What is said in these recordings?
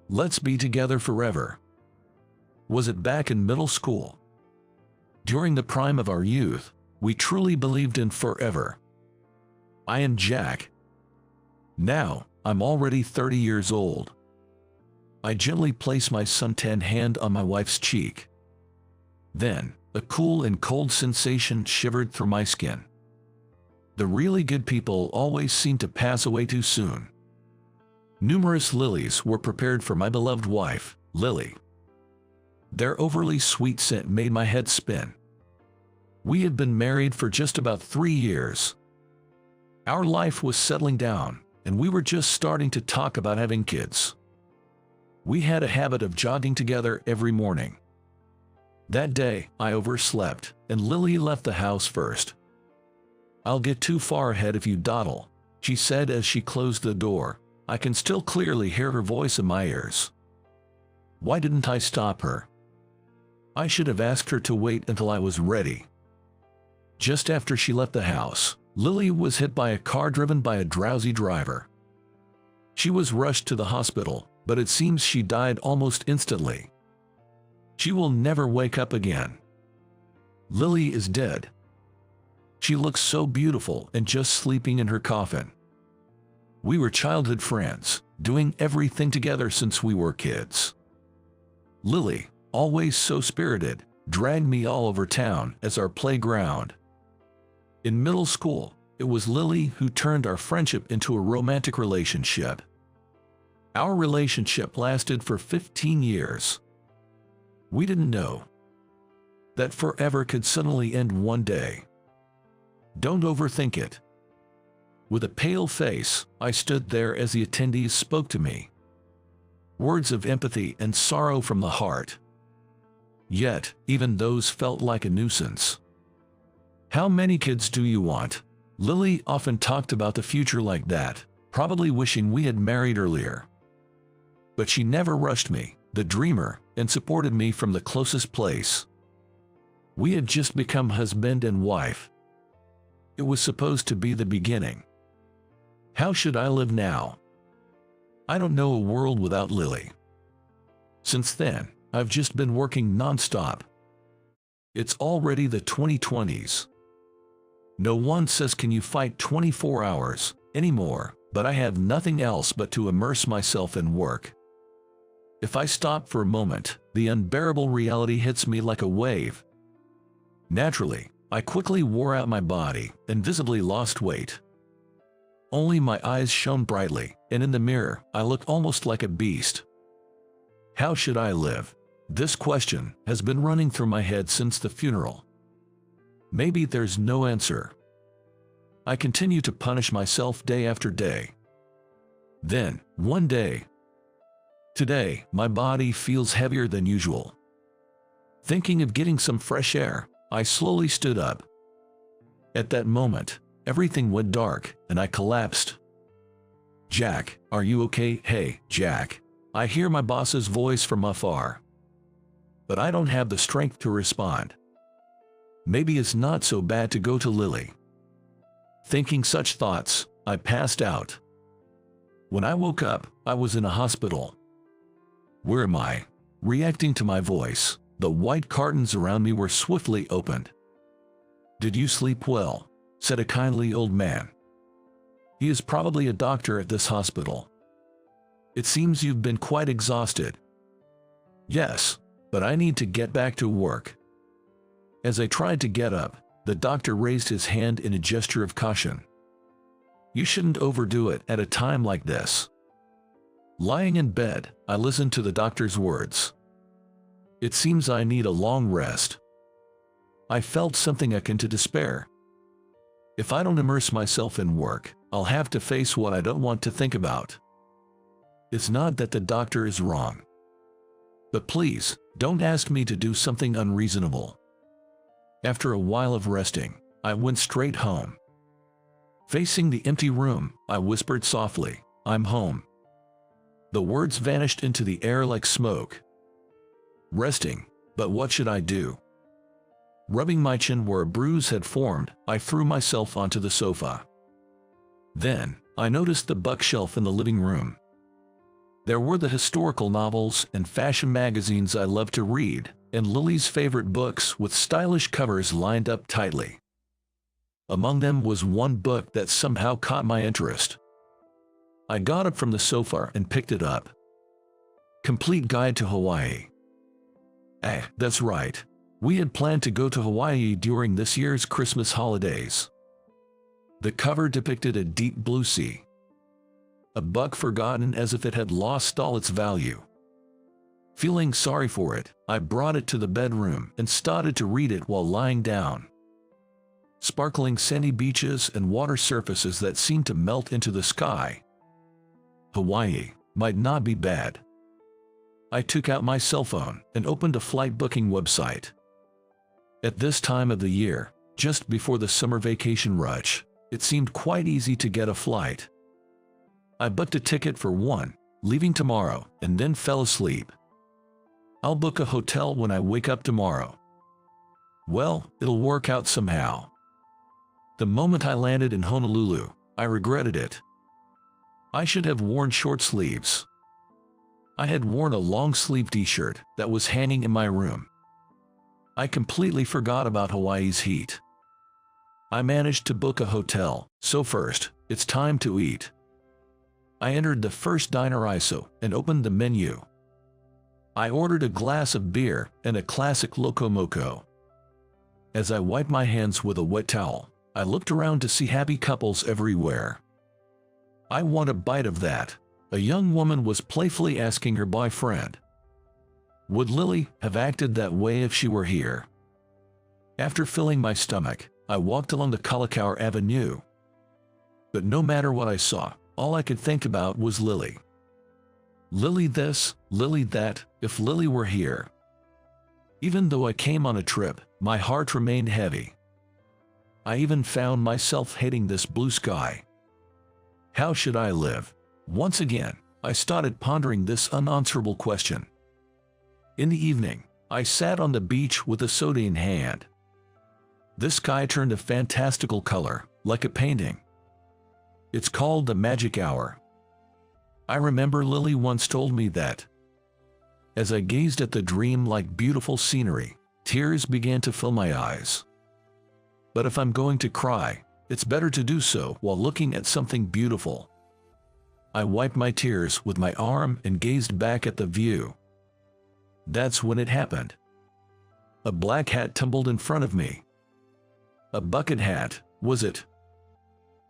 Let's be together forever. Was it back in middle school? During the prime of our youth, we truly believed in forever. I am Jack. Now, I'm already 30 years old. I gently place my suntanned hand on my wife's cheek. Then, a cool and cold sensation shivered through my skin. The really good people always seem to pass away too soon. Numerous lilies were prepared for my beloved wife, Lily. Their overly sweet scent made my head spin. We had been married for just about 3 years. Our life was settling down, and we were just starting to talk about having kids. We had a habit of jogging together every morning. That day, I overslept, and Lily left the house first. "I'll get too far ahead if you dawdle," she said as she closed the door. I can still clearly hear her voice in my ears. Why didn't I stop her? I should have asked her to wait until I was ready. Just after she left the house, Lily was hit by a car driven by a drowsy driver. She was rushed to the hospital, but it seems she died almost instantly. She will never wake up again. Lily is dead. She looks so beautiful and just sleeping in her coffin. We were childhood friends, doing everything together since we were kids. Lily, always so spirited, dragged me all over town as our playground. In middle school, it was Lily who turned our friendship into a romantic relationship. Our relationship lasted for 15 years. We didn't know that forever could suddenly end one day. Don't overthink it. With a pale face, I stood there as the attendees spoke to me. Words of empathy and sorrow from the heart. Yet, even those felt like a nuisance. "How many kids do you want?" Lily often talked about the future like that, probably wishing we had married earlier. But she never rushed me, the dreamer, and supported me from the closest place. We had just become husband and wife. It was supposed to be the beginning. How should I live now? I don't know a world without Lily. Since then, I've just been working non-stop. It's already the 2020s. No one says can you fight 24 hours anymore, but I have nothing else but to immerse myself in work. If I stop for a moment, the unbearable reality hits me like a wave. Naturally, I quickly wore out my body and visibly lost weight. Only my eyes shone brightly, and in the mirror, I looked almost like a beast. How should I live? This question has been running through my head since the funeral. Maybe there's no answer. I continue to punish myself day after day. Then, one day, today, my body feels heavier than usual. Thinking of getting some fresh air, I slowly stood up. At that moment, everything went dark, and I collapsed. "Jack, are you okay?" "Hey, Jack." I hear my boss's voice from afar. But I don't have the strength to respond. Maybe it's not so bad to go to Lily. Thinking such thoughts, I passed out. When I woke up, I was in a hospital. Where am I? Reacting to my voice, the white curtains around me were swiftly opened. "Did you sleep well?" said a kindly old man. "He is probably a doctor at this hospital. It seems you've been quite exhausted." "Yes, but I need to get back to work." As I tried to get up, the doctor raised his hand in a gesture of caution. "You shouldn't overdo it at a time like this." Lying in bed, I listened to the doctor's words. "It seems I need a long rest." I felt something akin to despair. If I don't immerse myself in work, I'll have to face what I don't want to think about. It's not that the doctor is wrong. But please, don't ask me to do something unreasonable. After a while of resting, I went straight home. Facing the empty room, I whispered softly, "I'm home." The words vanished into the air like smoke. Resting, but what should I do? Rubbing my chin where a bruise had formed, I threw myself onto the sofa. Then, I noticed the bookshelf in the living room. There were the historical novels and fashion magazines I loved to read, and Lily's favorite books with stylish covers lined up tightly. Among them was one book that somehow caught my interest. I got up from the sofa and picked it up. Complete Guide to Hawaii. That's right. We had planned to go to Hawaii during this year's Christmas holidays. The cover depicted a deep blue sea. A book forgotten as if it had lost all its value. Feeling sorry for it, I brought it to the bedroom and started to read it while lying down. Sparkling sandy beaches and water surfaces that seemed to melt into the sky. Hawaii might not be bad. I took out my cell phone and opened a flight booking website. At this time of the year, just before the summer vacation rush, it seemed quite easy to get a flight. I booked a ticket for one, leaving tomorrow, and then fell asleep. I'll book a hotel when I wake up tomorrow. Well, it'll work out somehow. The moment I landed in Honolulu, I regretted it. I should have worn short sleeves. I had worn a long-sleeve t-shirt that was hanging in my room. I completely forgot about Hawaii's heat. I managed to book a hotel, so first, it's time to eat. I entered the first diner I saw and opened the menu. I ordered a glass of beer and a classic Loco Moco. As I wiped my hands with a wet towel, I looked around to see happy couples everywhere. I want a bite of that, a young woman was playfully asking her boyfriend. Would Lily have acted that way if she were here? After filling my stomach, I walked along the Kalakaua Avenue. But no matter what I saw, all I could think about was Lily. Lily this, Lily that, if Lily were here. Even though I came on a trip, my heart remained heavy. I even found myself hating this blue sky. How should I live? Once again, I started pondering this unanswerable question. In the evening, I sat on the beach with a soda in hand. The sky turned a fantastical color, like a painting. It's called the magic hour. I remember Lily once told me that. As I gazed at the dream-like beautiful scenery, tears began to fill my eyes. But if I'm going to cry, it's better to do so while looking at something beautiful. I wiped my tears with my arm and gazed back at the view. That's when it happened. A black hat tumbled in front of me. A bucket hat, was it?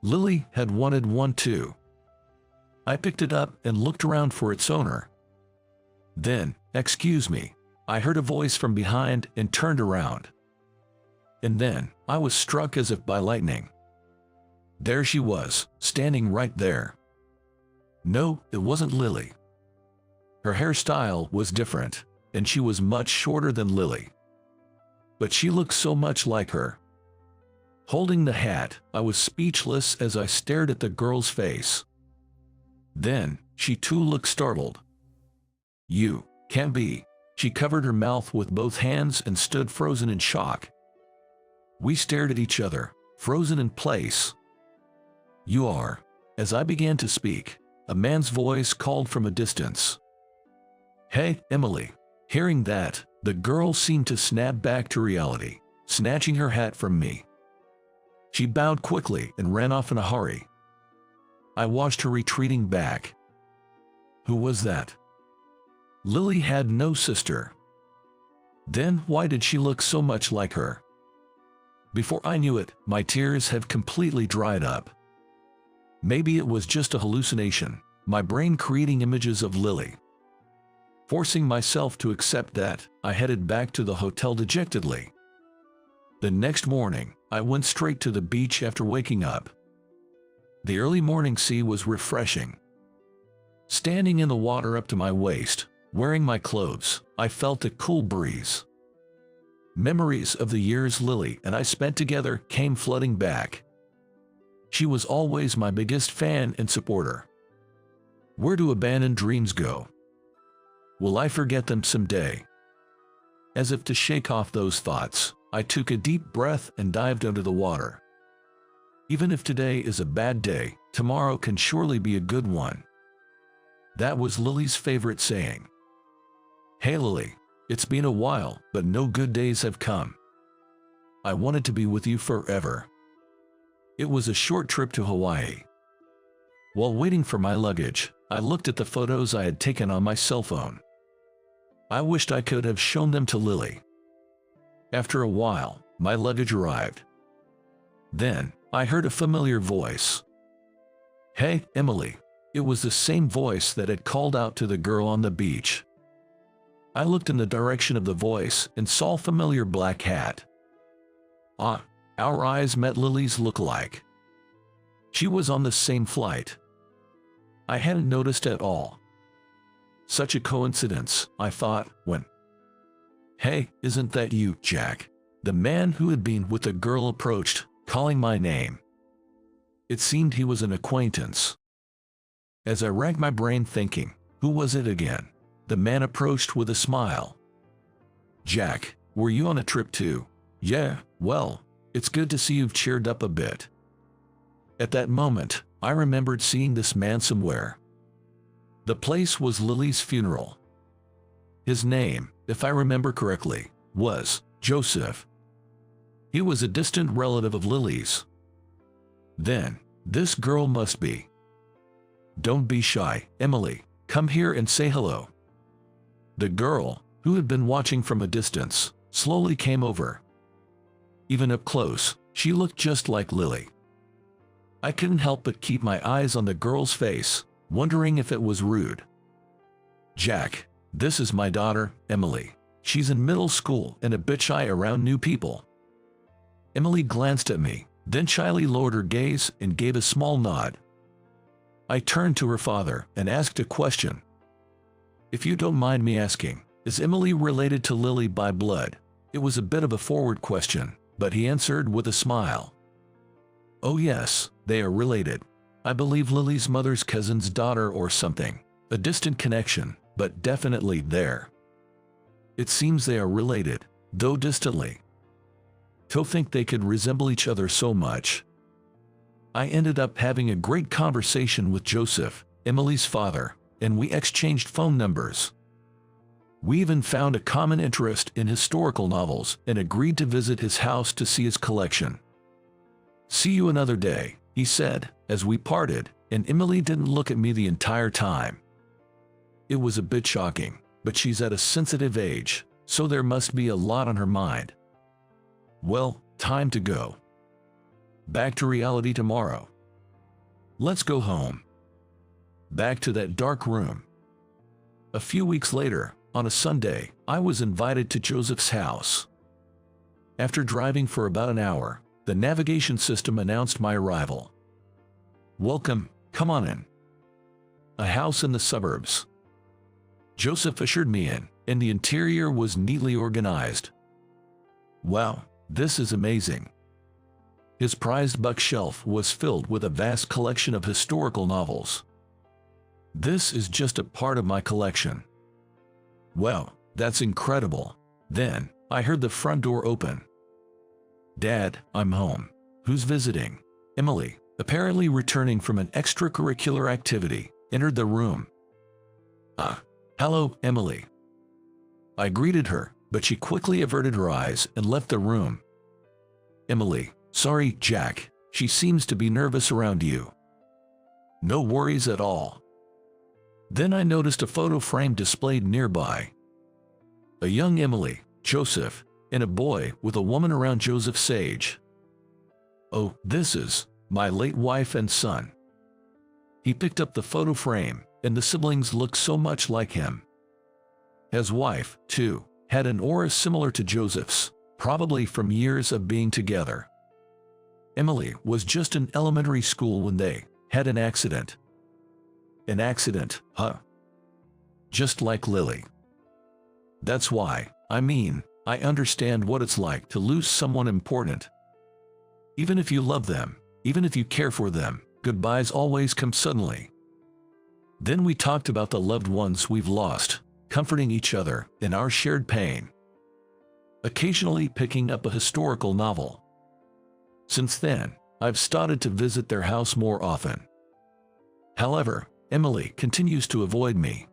Lily had wanted one too. I picked it up and looked around for its owner. Then, excuse me, I heard a voice from behind and turned around. And then, I was struck as if by lightning. There she was, standing right there. No, it wasn't Lily. Her hairstyle was different, and she was much shorter than Lily. But she looked so much like her. Holding the hat, I was speechless as I stared at the girl's face. Then, she too looked startled. You can't be. She covered her mouth with both hands and stood frozen in shock. We stared at each other, frozen in place. You are. As I began to speak, a man's voice called from a distance. Hey, Emily. Hearing that, the girl seemed to snap back to reality, snatching her hat from me. She bowed quickly and ran off in a hurry. I watched her retreating back. Who was that? Lily had no sister. Then why did she look so much like her? Before I knew it, my tears had completely dried up. Maybe it was just a hallucination, my brain creating images of Lily. Forcing myself to accept that, I headed back to the hotel dejectedly. The next morning, I went straight to the beach after waking up. The early morning sea was refreshing. Standing in the water up to my waist, wearing my clothes, I felt a cool breeze. Memories of the years Lily and I spent together came flooding back. She was always my biggest fan and supporter. Where do abandoned dreams go? Will I forget them someday? As if to shake off those thoughts, I took a deep breath and dived under the water. Even if today is a bad day, tomorrow can surely be a good one. That was Lily's favorite saying. "Hey Lily, it's been a while, but no good days have come. I wanted to be with you forever." It was a short trip to Hawaii. While waiting for my luggage, I looked at the photos I had taken on my cell phone. I wished I could have shown them to Lily. After a while, my luggage arrived. Then, I heard a familiar voice. "Hey, Emily." It was the same voice that had called out to the girl on the beach. I looked in the direction of the voice and saw a familiar black hat. Our eyes met Lily's look-alike. She was on the same flight. I hadn't noticed at all. Such a coincidence, I thought, when... "Hey, isn't that you, Jack?" The man who had been with the girl approached, calling my name. It seemed he was an acquaintance. As I racked my brain thinking, who was it again? The man approached with a smile. "Jack, were you on a trip too?" "Yeah, well, it's good to see you've cheered up a bit." At that moment, I remembered seeing this man somewhere. The place was Lily's funeral. His name, if I remember correctly, was Joseph. He was a distant relative of Lily's. Then, this girl must be. "Don't be shy, Emily. Come here and say hello." The girl, who had been watching from a distance, slowly came over. Even up close, she looked just like Lily. I couldn't help but keep my eyes on the girl's face, wondering if it was rude. "Jack, this is my daughter, Emily. She's in middle school and a bit shy around new people." Emily glanced at me, then shyly lowered her gaze and gave a small nod. I turned to her father and asked a question. "If you don't mind me asking, is Emily related to Lily by blood?" It was a bit of a forward question, but he answered with a smile. "Oh yes, they are related. I believe Lily's mother's cousin's daughter or something. A distant connection, but definitely there. It seems they are related, though distantly. To think they could resemble each other so much." I ended up having a great conversation with Joseph, Emily's father, and we exchanged phone numbers. We even found a common interest in historical novels and agreed to visit his house to see his collection. "See you another day," he said, as we parted, and Emily didn't look at me the entire time. It was a bit shocking, but she's at a sensitive age, so there must be a lot on her mind. Well, time to go. Back to reality tomorrow. Let's go home. Back to that dark room. A few weeks later, on a Sunday, I was invited to Joseph's house. After driving for about an hour, the navigation system announced my arrival. "Welcome, come on in." A house in the suburbs. Joseph ushered me in, and the interior was neatly organized. Wow, this is amazing. His prized bookshelf was filled with a vast collection of historical novels. "This is just a part of my collection." "Wow, that's incredible." Then, I heard the front door open. "Dad, I'm home." "Who's visiting?" Emily, apparently returning from an extracurricular activity, entered the room. Hello, Emily." I greeted her, but she quickly averted her eyes and left the room. "Emily, sorry, Jack, she seems to be nervous around you." "No worries at all." Then I noticed a photo frame displayed nearby. A young Emily, Joseph, and a boy with a woman around Joseph's age. "Oh, this is my late wife and son." He picked up the photo frame, and the siblings looked so much like him. His wife, too, had an aura similar to Joseph's, probably from years of being together. Emily was just in elementary school when they had an accident. An accident, huh? Just like Lily. That's why, I understand what it's like to lose someone important. Even if you love them, even if you care for them, goodbyes always come suddenly. Then we talked about the loved ones we've lost, comforting each other in our shared pain. Occasionally picking up a historical novel. Since then, I've started to visit their house more often. However, Emily continues to avoid me.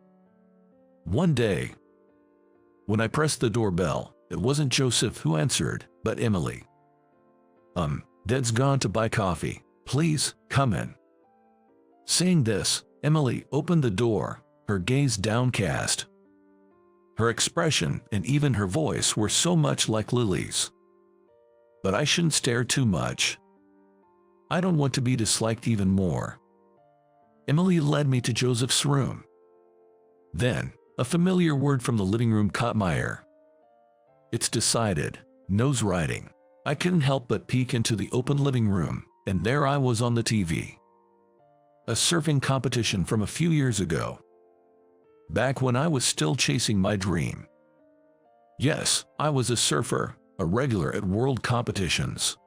One day, when I pressed the doorbell, it wasn't Joseph who answered, but Emily. Dad's gone to buy coffee. Please, come in. Saying this, Emily opened the door, her gaze downcast. Her expression and even her voice were so much like Lily's. But I shouldn't stare too much. I don't want to be disliked even more. Emily led me to Joseph's room. Then, a familiar word from the living room caught my ear. It's decided. Nose riding. I couldn't help but peek into the open living room, and there I was on the TV. A surfing competition from a few years ago. Back when I was still chasing my dream. Yes, I was a surfer, a regular at world competitions.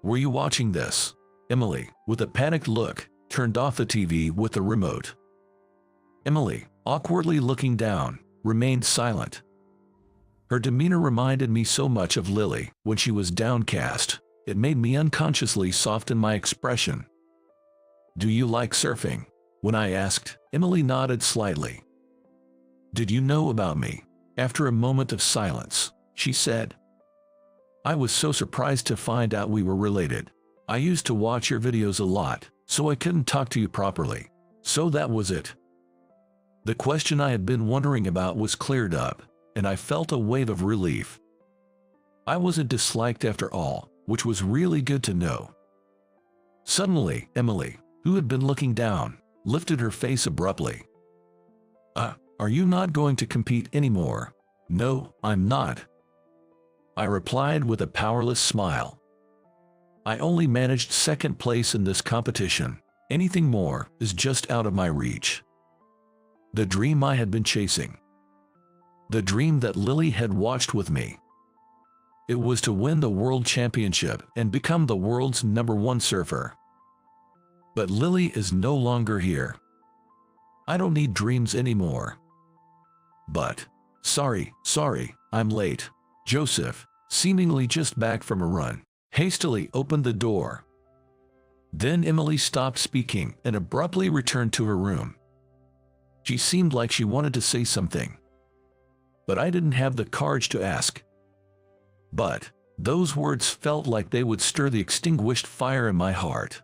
Were you watching this? Emily, with a panicked look, turned off the TV with the remote. Emily, awkwardly looking down, remained silent. Her demeanor reminded me so much of Lily when she was downcast. It made me unconsciously soften my expression. Do you like surfing? When I asked, Emily nodded slightly. Did you know about me? After a moment of silence, she said. I was so surprised to find out we were related. I used to watch your videos a lot, so I couldn't talk to you properly. So that was it. The question I had been wondering about was cleared up, and I felt a wave of relief. I wasn't disliked after all, which was really good to know. Suddenly, Emily, who had been looking down, lifted her face abruptly. Are you not going to compete anymore? No, I'm not. I replied with a powerless smile. I only managed second place in this competition. Anything more is just out of my reach. The dream I had been chasing. The dream that Lily had watched with me. It was to win the world championship and become the world's #1 surfer. But Lily is no longer here. I don't need dreams anymore. But, sorry, I'm late. Joseph, seemingly just back from a run, hastily opened the door. Then Emily stopped speaking and abruptly returned to her room. She seemed like she wanted to say something. But I didn't have the courage to ask. But those words felt like they would stir the extinguished fire in my heart.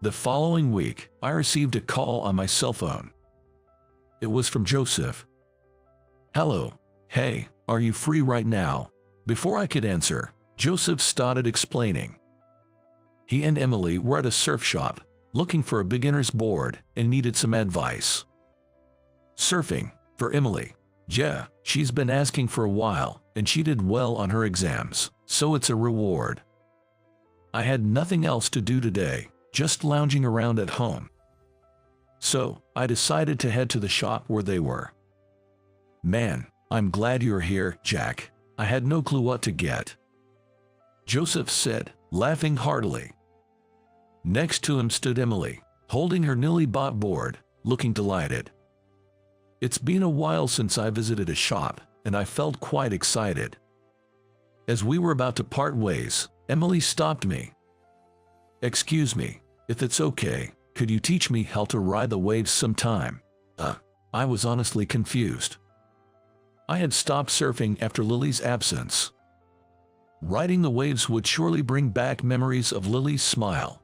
The following week, I received a call on my cell phone. It was from Joseph. Hello. Hey, are you free right now? Before I could answer, Joseph started explaining. He and Emily were at a surf shop, looking for a beginner's board and needed some advice. Surfing, for Emily. Yeah, she's been asking for a while, and she did well on her exams, so it's a reward. I had nothing else to do today, just lounging around at home. So, I decided to head to the shop where they were. Man, I'm glad you're here, Jack. I had no clue what to get. Joseph said, laughing heartily. Next to him stood Emily, holding her newly bought board, looking delighted. It's been a while since I visited a shop, and I felt quite excited. As we were about to part ways, Emily stopped me. Excuse me, if it's okay, could you teach me how to ride the waves sometime? I was honestly confused. I had stopped surfing after Lily's absence. Riding the waves would surely bring back memories of Lily's smile.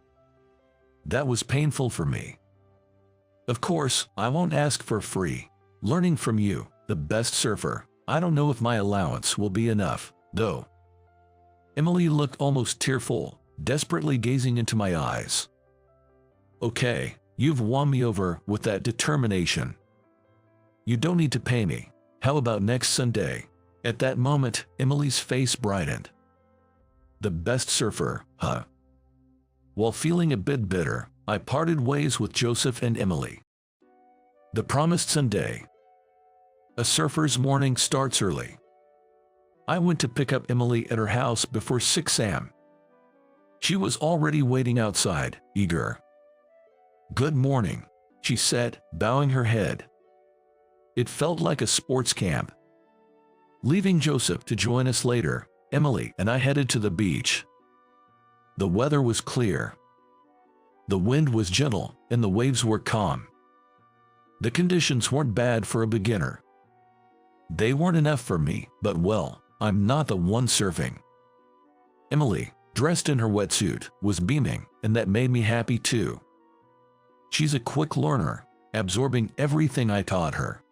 That was painful for me. Of course, I won't ask for free. Learning from you, the best surfer, I don't know if my allowance will be enough, though. Emily looked almost tearful, desperately gazing into my eyes. Okay, you've won me over with that determination. You don't need to pay me. How about next Sunday? At that moment, Emily's face brightened. The best surfer, huh? While feeling a bit bitter, I parted ways with Joseph and Emily. The promised Sunday. A surfer's morning starts early. I went to pick up Emily at her house before 6 a.m. She was already waiting outside, eager. Good morning, she said, bowing her head. It felt like a sports camp. Leaving Joseph to join us later, Emily and I headed to the beach. The weather was clear. The wind was gentle and the waves were calm. The conditions weren't bad for a beginner. They weren't enough for me, but well, I'm not the one surfing. Emily, dressed in her wetsuit, was beaming, and that made me happy too. She's a quick learner, absorbing everything I taught her.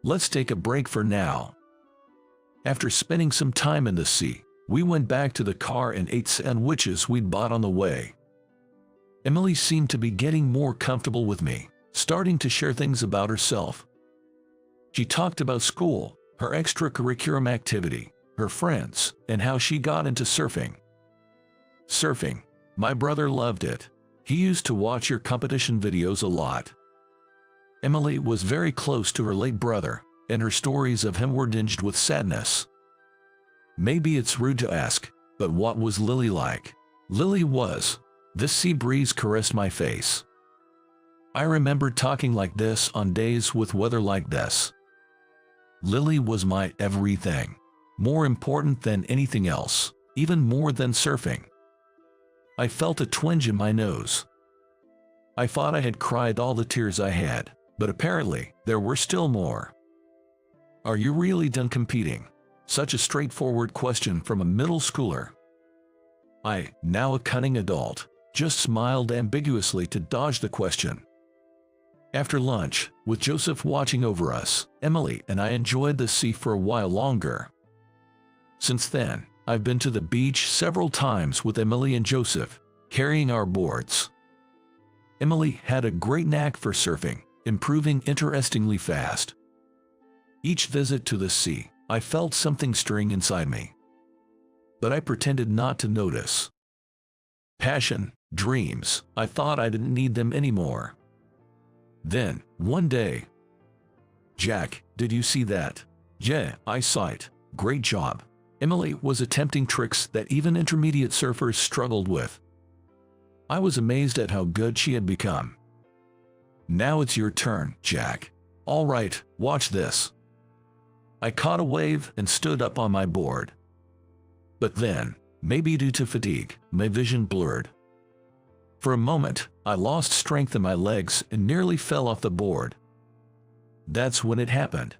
Let's take a break for now. After spending some time in the sea, we went back to the car and ate sandwiches we'd bought on the way. Emily seemed to be getting more comfortable with me, starting to share things about herself. She talked about school, her extracurricular activity, her friends, and how she got into surfing. Surfing. My brother loved it. He used to watch your competition videos a lot. Emily was very close to her late brother, and her stories of him were tinged with sadness. Maybe it's rude to ask, but what was Lily like? Lily was. This sea breeze caressed my face. I remember talking like this on days with weather like this. Lily was my everything. More important than anything else, even more than surfing. I felt a twinge in my nose. I thought I had cried all the tears I had, but apparently there were still more. Are you really done competing? Such a straightforward question from a middle schooler. I, now a cunning adult, just smiled ambiguously to dodge the question. After lunch, with Joseph watching over us, Emily and I enjoyed the sea for a while longer. Since then, I've been to the beach several times with Emily and Joseph, carrying our boards. Emily had a great knack for surfing, improving interestingly fast. Each visit to the sea, I felt something stirring inside me. But I pretended not to notice. Passion, dreams, I thought I didn't need them anymore. Then, one day, "Jack, did you see that?" "Yeah, I saw it. Great job." Emily was attempting tricks that even intermediate surfers struggled with. I was amazed at how good she had become. "Now it's your turn, Jack." "All right, watch this." I caught a wave and stood up on my board. But then, maybe due to fatigue, my vision blurred. For a moment, I lost strength in my legs and nearly fell off the board. That's when it happened.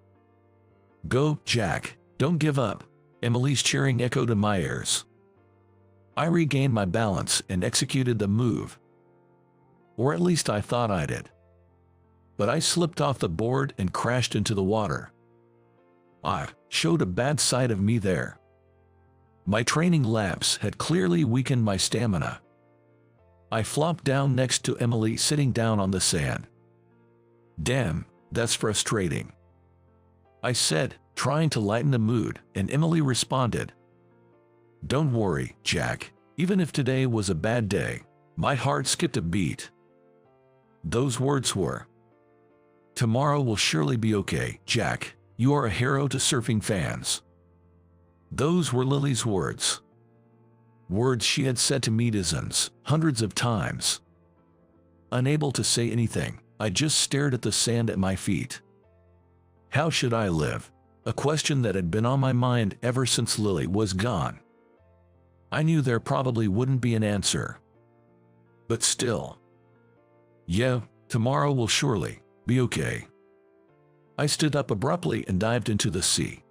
"Go, Jack, don't give up." Emily's cheering echoed in my ears. I regained my balance and executed the move. Or at least I thought I did. But I slipped off the board and crashed into the water. I showed a bad side of me there. My training lapse had clearly weakened my stamina. I flopped down next to Emily sitting down on the sand. "Damn, that's frustrating," I said, trying to lighten the mood, and Emily responded, "Don't worry, Jack. Even if today was a bad day, my heart skipped a beat." Those words were, "Tomorrow will surely be okay, Jack. You are a hero to surfing fans." Those were Lily's words. Words she had said to me dozens, hundreds of times. Unable to say anything, I just stared at the sand at my feet. How should I live? A question that had been on my mind ever since Lily was gone. I knew there probably wouldn't be an answer. But still. Yeah, tomorrow will surely be okay. I stood up abruptly and dived into the sea.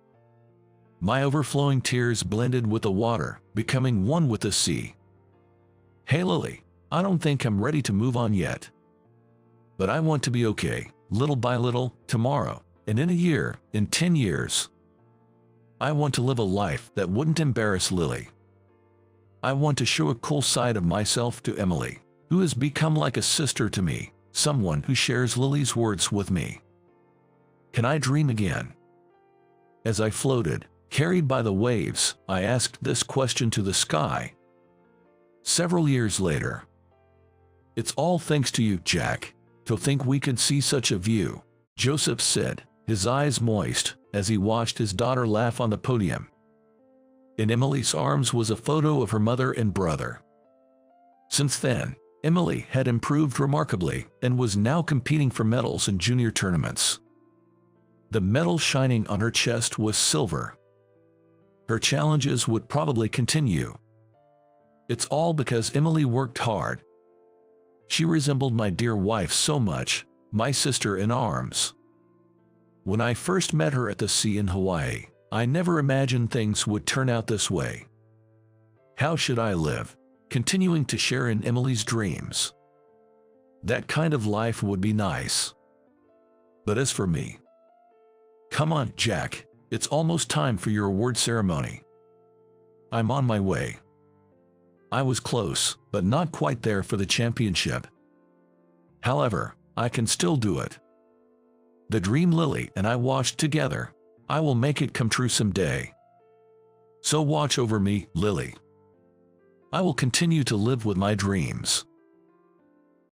My overflowing tears blended with the water, becoming one with the sea. "Hey Lily, I don't think I'm ready to move on yet. But I want to be okay, little by little, tomorrow, and in a year, in 10 years. I want to live a life that wouldn't embarrass Lily. I want to show a cool side of myself to Emily, who has become like a sister to me, someone who shares Lily's words with me. Can I dream again?" As I floated, carried by the waves, I asked this question to the sky. Several years later. "It's all thanks to you, Jack. To think we could see such a view," Joseph said, his eyes moist, as he watched his daughter laugh on the podium. In Emily's arms was a photo of her mother and brother. Since then, Emily had improved remarkably and was now competing for medals in junior tournaments. The medal shining on her chest was silver. Her challenges would probably continue. It's all because Emily worked hard. She resembled my dear wife so much, my sister in arms. When I first met her at the sea in Hawaii, I never imagined things would turn out this way. How should I live, continuing to share in Emily's dreams? That kind of life would be nice. But as for me, come on, Jack, it's almost time for your award ceremony. I'm on my way. I was close, but not quite there for the championship. However, I can still do it. The dream Lily and I watched together. I will make it come true someday. So watch over me, Lily. I will continue to live with my dreams.